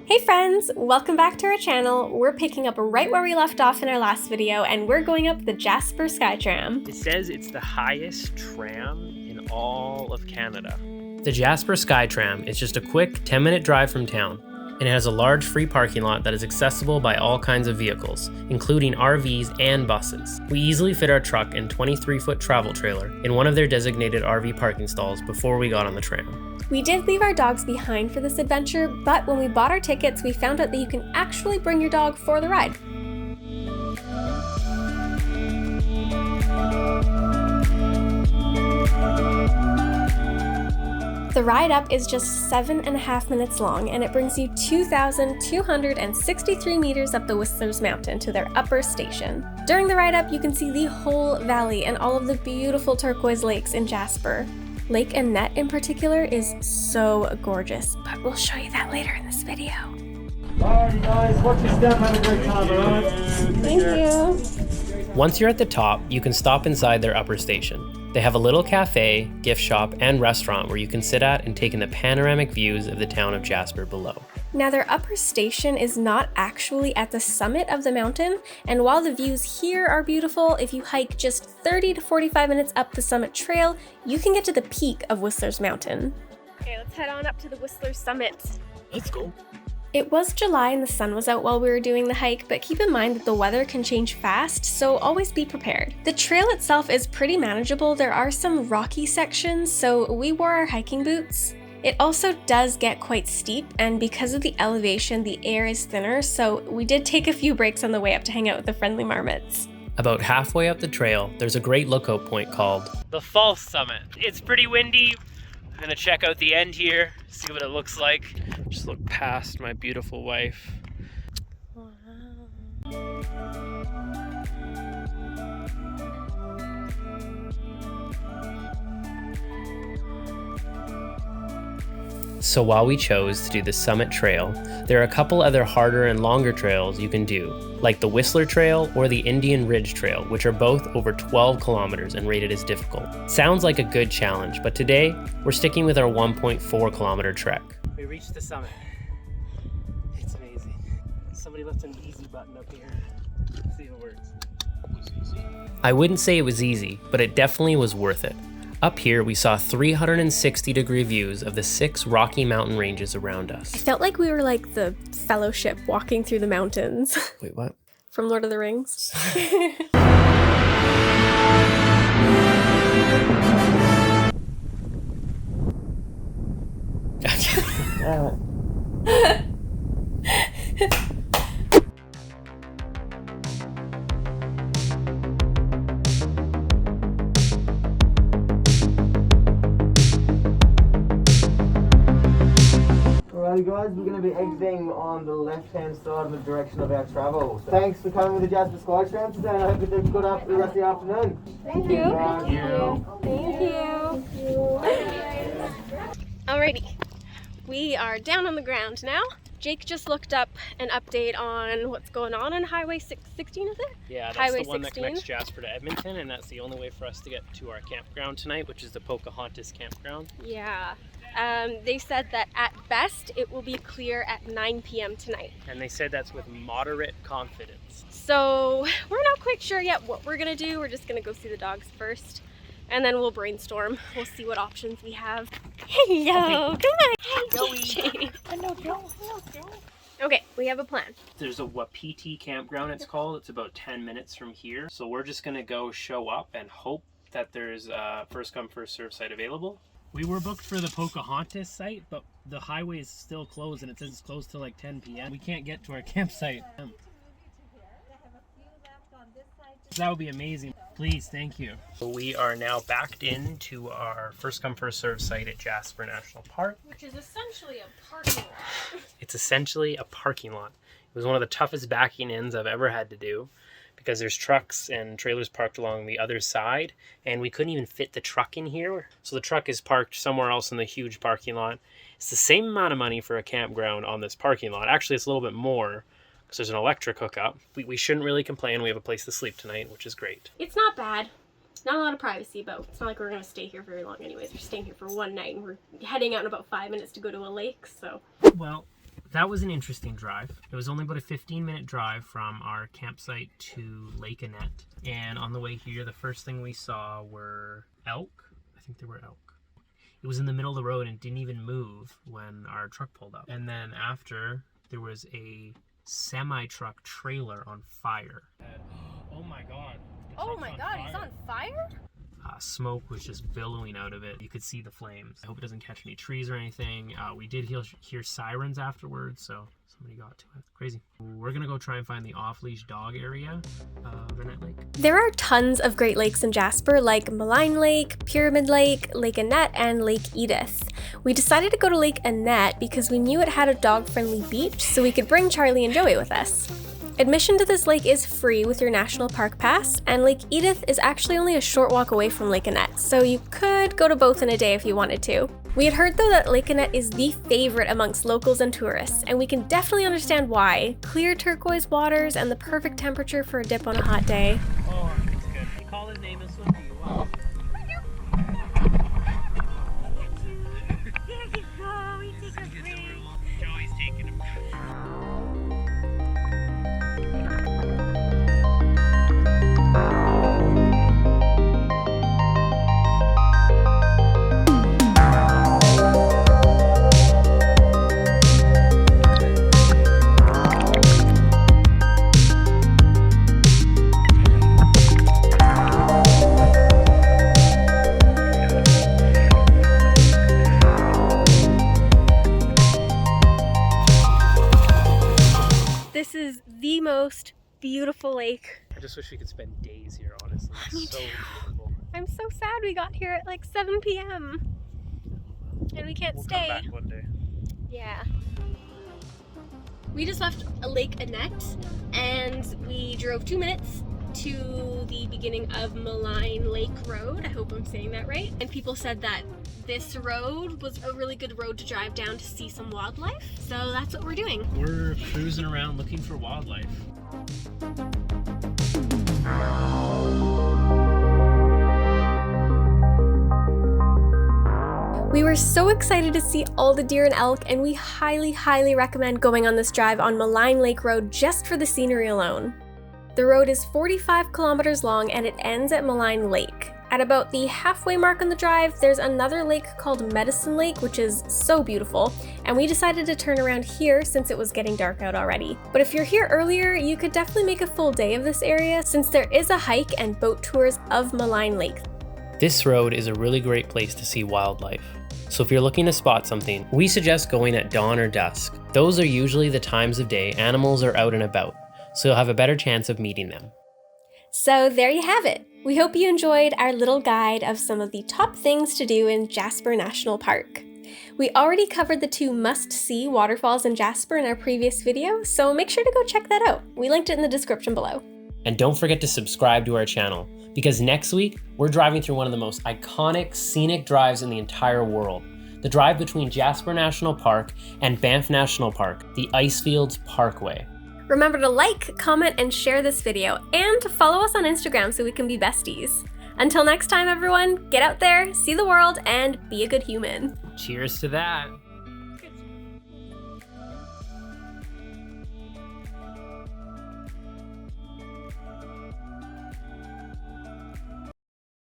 Hey friends, welcome back to our channel. We're picking up right where we left off in our last video and we're going up the Jasper Skytram. It says it's the highest tram in all of Canada. The Jasper Skytram is just a quick 10-minute drive from town, and it has a large free parking lot that is accessible by all kinds of vehicles, including RVs and buses. We easily fit our truck and 23-foot travel trailer in one of their designated RV parking stalls before we got on the tram. We did leave our dogs behind for this adventure, but when we bought our tickets, we found out that you can actually bring your dog for the ride. The ride up is just 7.5 minutes long, and it brings you 2,263 meters up the Whistler's Mountain to their upper station. During the ride up, you can see the whole valley and all of the beautiful turquoise lakes in Jasper. Lake Annette in particular is so gorgeous, but we'll show you that later in this video. Alrighty guys, watch your step, have a great time, alright? Thank you. Once you're at the top, you can stop inside their upper station. They have a little cafe, gift shop, and restaurant where you can sit at and take in the panoramic views of the town of Jasper below. Now their upper station is not actually at the summit of the mountain, and while the views here are beautiful, if you hike just 30 to 45 minutes up the summit trail, you can get to the peak of Whistler's Mountain. Okay, let's head on up to the Whistler summit. Let's go. It was July and the sun was out while we were doing the hike, but keep in mind that the weather can change fast, so always be prepared. The trail itself is pretty manageable. There are some rocky sections, so we wore our hiking boots. It also does get quite steep, and because of the elevation, the air is thinner, so we did take a few breaks on the way up to hang out with the friendly marmots. About halfway up the trail, there's a great lookout point called the False Summit. It's pretty windy. I'm gonna check out the end here, see what it looks like. Just look past my beautiful wife. Wow. So while we chose to do the Summit Trail, there are a couple other harder and longer trails you can do, like the Whistler Trail or the Indian Ridge Trail, which are both over 12 kilometers and rated as difficult. Sounds like a good challenge, but today we're sticking with our 1.4 kilometer trek. We reached the summit. It's amazing. Somebody left an easy button up here. Let's see if it works. It was easy. I wouldn't say it was easy, but it definitely was worth it. Up here, we saw 360-degree views of the 6 Rocky Mountain ranges around us. I felt like we were like the Fellowship walking through the mountains. Wait, what? From Lord of the Rings. Alrighty guys, we're going to be exiting on the left-hand side of the direction of our travel. Thanks for coming with the Jasper Skytram today, and I hope you have a good the rest of the afternoon. Thank you. Thank you. Thank you. Alrighty, we are down on the ground now. Jake just looked up an update on what's going on Highway 16, is it? Yeah, that's Highway the one 16? that connects Jasper to Edmonton, and that's the only way for us to get to our campground tonight, which is the Pocahontas campground. Yeah. They said that at best it will be clear at 9 p.m. tonight. And they said that's with moderate confidence. So we're not quite sure yet what we're gonna do. We're just gonna go see the dogs first, and then we'll brainstorm. We'll see what options we have. Hey, yo, come on. Hey, Joey. Okay, we have a plan. There's a Wapiti campground, it's called. It's about 10 minutes from here. So we're just gonna go show up and hope that there's a first come, first serve site available. We were booked for the Pocahontas site, but the highway is still closed and it says it's closed till like 10 p.m. We can't get to our campsite. So that would be amazing. Please, thank you. We are now backed into our first come first serve site at Jasper National Park. Which is essentially a parking lot. It's essentially a parking lot. It was one of the toughest backing ins I've ever had to do because there's trucks and trailers parked along the other side and we couldn't even fit the truck in here. So the truck is parked somewhere else in the huge parking lot. It's the same amount of money for a campground on this parking lot. Actually, it's a little bit more because there's an electric hookup. We shouldn't really complain. We have a place to sleep tonight, which is great. It's not bad. Not a lot of privacy, but it's not like we're going to stay here very long anyways. We're staying here for one night and we're heading out in about 5 minutes to go to a lake, so. Well, that was an interesting drive. It was only about a 15-minute drive from our campsite to Lake Annette. And on the way here, the first thing we saw were elk. I think there were elk. It was in the middle of the road and didn't even move when our truck pulled up. And then after, there was a semi-truck trailer on fire. Oh my god. Oh my god, it's on fire? Smoke was just billowing out of it. You could see the flames. I hope it doesn't catch any trees or anything. We did hear sirens afterwards, so somebody got to it. Crazy. We're gonna go try and find the off-leash dog area of Annette Lake. There are tons of great lakes in Jasper, like Maligne Lake, Pyramid Lake, Lake Annette, and Lake Edith. We decided to go to Lake Annette because we knew it had a dog-friendly beach, so we could bring Charlie and Joey with us. Admission to this lake is free with your National Park Pass, and Lake Edith is actually only a short walk away from Lake Annette, so you could go to both in a day if you wanted to. We had heard though that Lake Annette is the favorite amongst locals and tourists, and we can definitely understand why. Clear turquoise waters and the perfect temperature for a dip on a hot day. Oh, it's good. You call his name and swim to you. Wow. There you go, we take a break. Joey's taking him. This is the most beautiful lake. I just wish we could spend days here, honestly. It's so beautiful. I'm so sad we got here at like 7 p.m. and we can't stay. Come back one day. Yeah. We just left Lake Annette and we drove 2 minutes to the beginning of Maligne Lake Road. I hope I'm saying that right. And people said that this road was a really good road to drive down to see some wildlife. So that's what we're doing. We're cruising around looking for wildlife. We were so excited to see all the deer and elk, and we highly recommend going on this drive on Maligne Lake Road just for the scenery alone. The road is 45 kilometers long and it ends at Maligne Lake. At about the halfway mark on the drive, there's another lake called Medicine Lake, which is so beautiful, and we decided to turn around here since it was getting dark out already. But if you're here earlier, you could definitely make a full day of this area since there is a hike and boat tours of Maligne Lake. This road is a really great place to see wildlife. So if you're looking to spot something, we suggest going at dawn or dusk. Those are usually the times of day animals are out and about, so you'll have a better chance of meeting them. So there you have it. We hope you enjoyed our little guide of some of the top things to do in Jasper National Park. We already covered the 2 must-see waterfalls in Jasper in our previous video, so make sure to go check that out. We linked it in the description below. And don't forget to subscribe to our channel, because next week, we're driving through one of the most iconic scenic drives in the entire world. The drive between Jasper National Park and Banff National Park, the Icefields Parkway. Remember to like, comment, and share this video, and to follow us on Instagram so we can be besties. Until next time, everyone, get out there, see the world, and be a good human. Cheers to that.